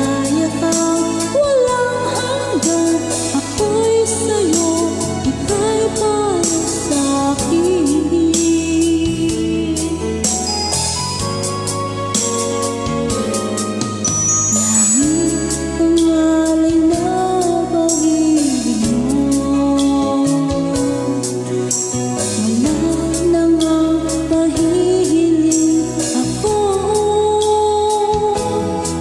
ligaya kang walang hanggan. Ako'y sa'yo, ika'y para sa'kin. Langit ang alay na pag-ibig mo, wala nang ang pahihiling ako.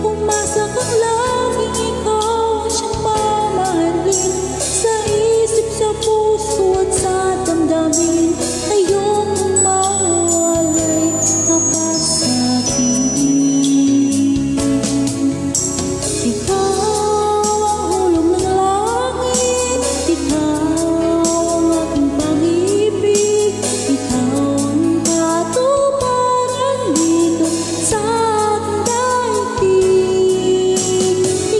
Umasa kang laging ikaw siyang mamahalin, sa isip, sa puso at sa damdamin. Ayokong mawalay ka pa sa'kin. Ikaw ang hulog ng langit, ikaw ang aking pag-ibig, ikaw ang katuparan dito sa aking daigdig.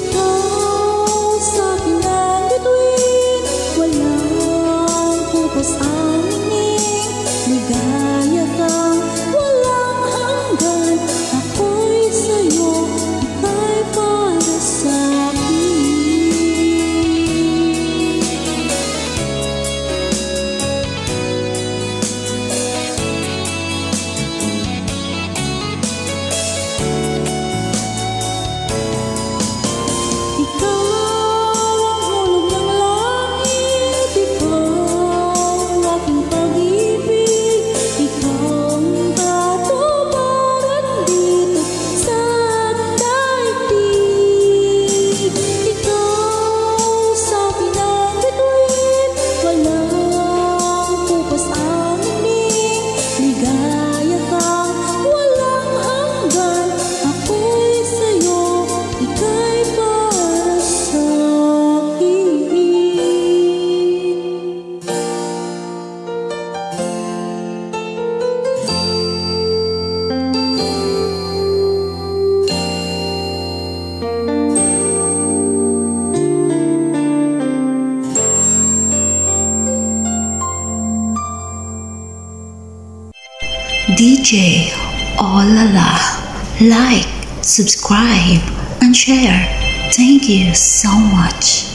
Ikaw sa akin ang bituin, walang kupas ang ningning. Ligaya kang walang hanggan. Ako'y sa'yo, ika'y para sa'kin. Ikaw ang hulog ng langit, ikaw ang aking pag-ibig, ikaw ang katuparan dito sa aking daigdig. Ikaw sa akin ang bituin, walang kupas ang ningning. Ligaya kang walang hanggan. Ako'y sa'yo, ika'y para sa'kin. DJ Olala. Like, subscribe, and share. Thank you so much.